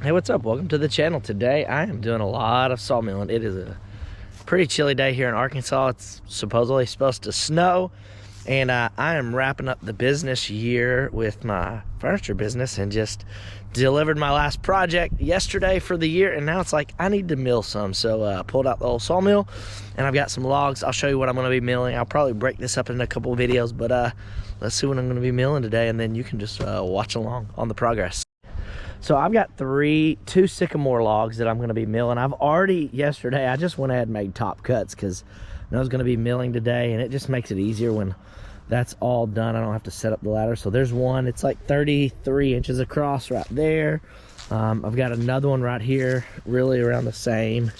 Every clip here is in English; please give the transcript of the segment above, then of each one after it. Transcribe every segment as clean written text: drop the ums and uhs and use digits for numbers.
Hey, what's up? Welcome to the channel. Today I am doing a lot of sawmilling. It is a pretty chilly day here in Arkansas. It's supposedly supposed to snow, and I am wrapping up the business year with my furniture business and just delivered my last project yesterday for the year, and now it's like I need to mill some. So I pulled out the old sawmill and I've got some logs. I'll show you what I'm going to be milling. I'll probably break this up in a couple of videos, but let's see what I'm going to be milling today, and then you can just watch along on the progress. So I've got two sycamore logs that I'm going to be milling. I've already, yesterday, I just went ahead and made top cuts because I was going to be milling today, and it just makes it easier when that's all done. I don't have to set up the ladder. So there's one, it's like 33 inches across right there. I've got another one right here, really around the same,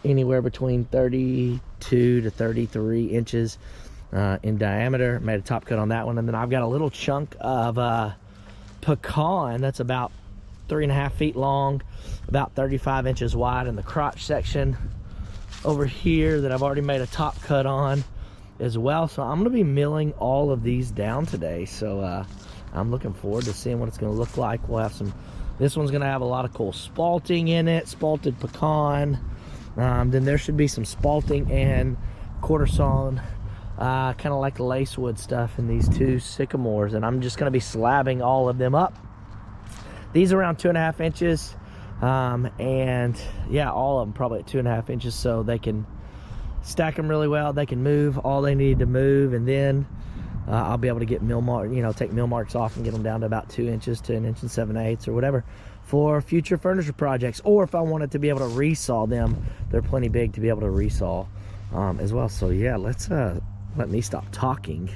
anywhere between 32 to 33 inches in diameter. Made a top cut on that one. And then I've got a little chunk of pecan that's about 3.5 feet long, about 35 inches wide in the crotch section over here that I've already made a top cut on as well. So I'm going to be milling all of these down today. So I'm looking forward to seeing what it's going to look like. We'll have some, this one's going to have a lot of cool spalting in it, spalted pecan. Then there should be some spalting and quarter sawn, kind of like lacewood stuff in these two sycamores. And I'm just going to be slabbing all of them up. These are around 2.5 inches, and yeah, all of them probably at 2.5 inches, so they can stack them really well. They can move all they need to move, and then I'll be able to get mill mark, take mill marks off and get them down to about 2 inches to 1 7/8 or whatever for future furniture projects. Or if I wanted to be able to resaw them, they're plenty big to be able to resaw as well. So yeah, let's let me stop talking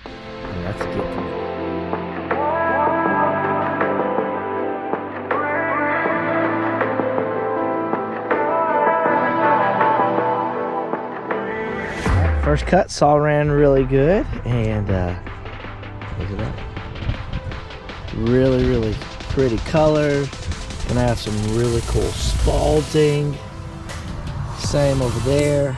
and let's get to it. First cut, saw ran really good, and look at that. Really pretty colors. Gonna have some really cool spalting. Same over there.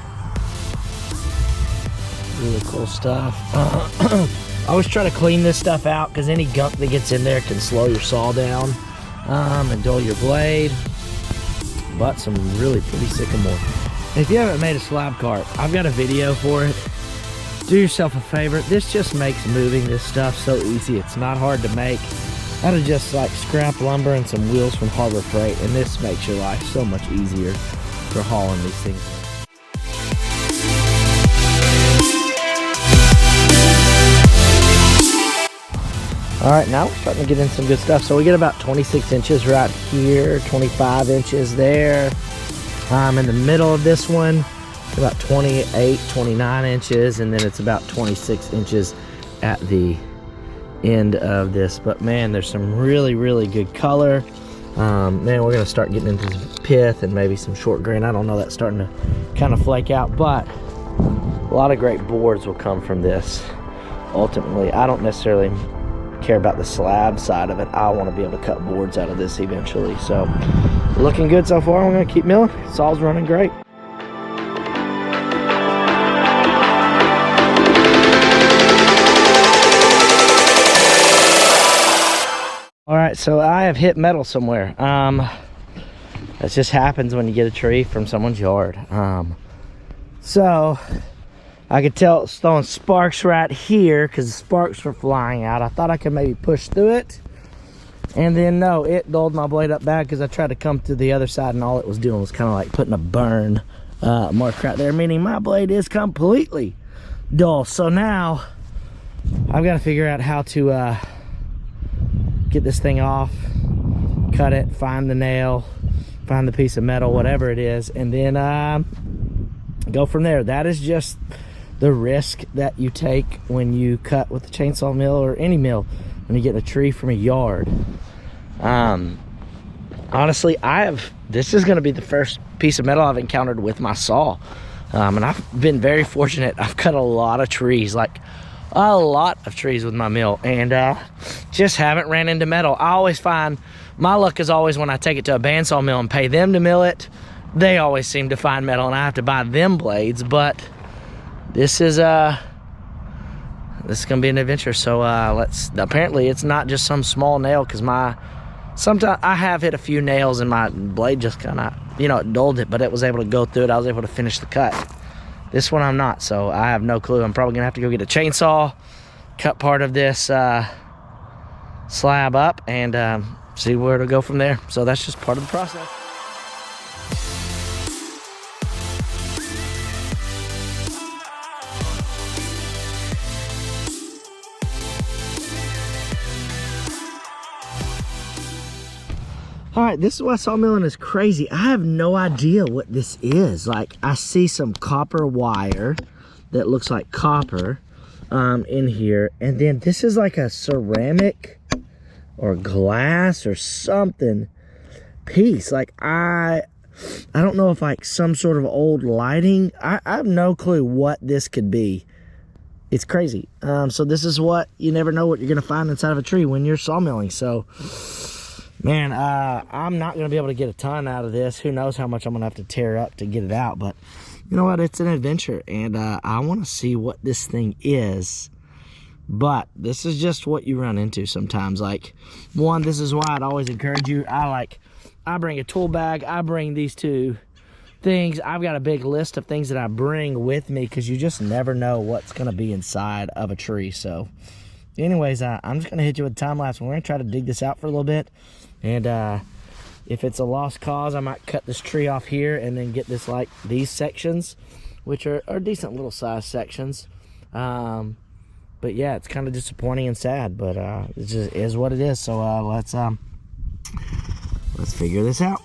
Really cool stuff. I always try to clean this stuff out because any gunk that gets in there can slow your saw down and dull your blade. But some really pretty sycamore. If you haven't made a slab cart, I've got a video for it. Do yourself a favor. This just makes moving this stuff so easy. It's not hard to make. Out of just like scrap lumber and some wheels from Harbor Freight, and this makes your life so much easier for hauling these things. All right, now we're starting to get in some good stuff. So we get about 26 inches right here, 25 inches there. In the middle of this one, about 28, 29 inches, and then it's about 26 inches at the end of this. But man, there's some really good color. Man, we're gonna start getting into some pith and maybe some short grain. I don't know, that's starting to kind of flake out, but a lot of great boards will come from this. Ultimately, I don't necessarily care about the slab side of it. I want to be able to cut boards out of this eventually. So looking good so far. We're going to keep milling. Saw's running great. All right, so I have hit metal somewhere. That just happens when you get a tree from someone's yard. So I could tell it's throwing sparks right here because the sparks were flying out. I thought I could maybe push through it. And then no, it dulled my blade up bad because I tried to come to the other side and all it was doing was kind of like putting a burn mark right there, meaning my blade is completely dull. So now I've got to figure out how to get this thing off, cut it, find the nail, find the piece of metal, whatever it is, and then go from there. That is just the risk that you take when you cut with a chainsaw mill or any mill when you get a tree from a yard. Honestly, this is going to be the first piece of metal I've encountered with my saw, and I've been very fortunate. I've cut a lot of trees, like a lot of trees with my mill, and just haven't ran into metal. I always find my luck is always when I take it to a bandsaw mill and pay them to mill it, they always seem to find metal and I have to buy them blades. But this is gonna be an adventure. So apparently it's not just some small nail, because my sometimes I have hit a few nails and my blade just kind of, you know, it dulled it, but it was able to go through it. I was able to finish the cut. This one I'm not, so I have no clue. I'm probably gonna have to go get a chainsaw, cut part of this slab up, and see where to go from there. So that's just part of the process. All right, this is why sawmilling is crazy. I have no idea what this is. Like, I see some copper wire that looks like copper in here. And then this is like a ceramic or glass or something piece. Like, I don't know if like some sort of old lighting. I have no clue what this could be. It's crazy. So this is what, you never know what you're gonna find inside of a tree when you're sawmilling. So, man, I'm not gonna be able to get a ton out of this. Who knows how much I'm gonna have to tear up to get it out, but you know what, it's an adventure, and I want to see what this thing is. But this is just what you run into sometimes. Like, one, this is why I'd always encourage you. I bring a tool bag, I bring these two things. I've got a big list of things that I bring with me, because you just never know what's gonna be inside of a tree. So anyways, I'm just gonna hit you with a time lapse, and we're gonna try to dig this out for a little bit. And if it's a lost cause, I might cut this tree off here and then get this, like, these sections, which are decent little size sections. But yeah, it's kind of disappointing and sad, but it just is what it is. So let's figure this out.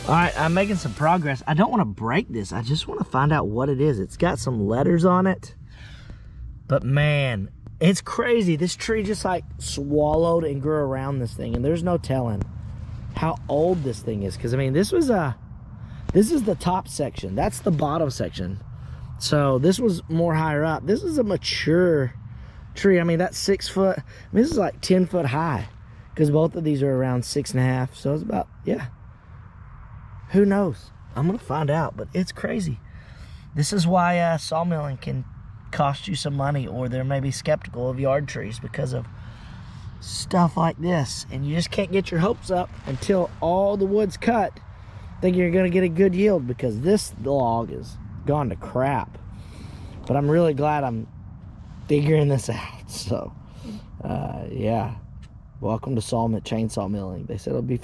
All right, I'm making some progress. I don't want to break this. I just want to find out what it is. It's got some letters on it. But man, it's crazy. This tree just like swallowed and grew around this thing. And there's no telling how old this thing is. Because I mean, this is the top section. That's the bottom section. So this was more higher up. This is a mature tree. I mean, that's 6 foot. I mean, this is like 10 foot high. Because both of these are around 6.5. So it's about, yeah. Who knows? I'm gonna find out, but it's crazy. This is why sawmilling can cost you some money, or they're maybe skeptical of yard trees because of stuff like this. And you just can't get your hopes up until all the wood's cut, thinking you're gonna get a good yield, because this log is gone to crap. But I'm really glad I'm figuring this out. So, yeah. Welcome to chainsaw milling. They said it'll be...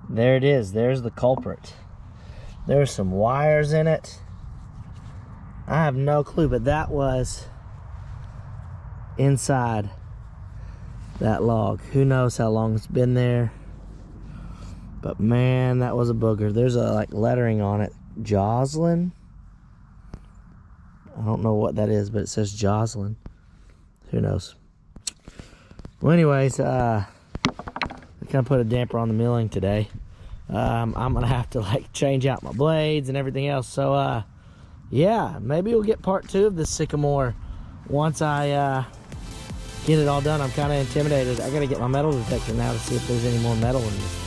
There it is. There's the culprit. There's some wires in it. I have no clue, but that was inside that log. Who knows how long it's been there. But man, that was a booger. There's a like lettering on it. Jocelyn. I don't know what that is, but it says Jocelyn. Who knows? Well, anyways, I kind of put a damper on the milling today. I'm gonna have to like change out my blades and everything else. So yeah, maybe we'll get part 2 of this sycamore once I get it all done. I'm kind of intimidated. I gotta get my metal detector now to see if there's any more metal in this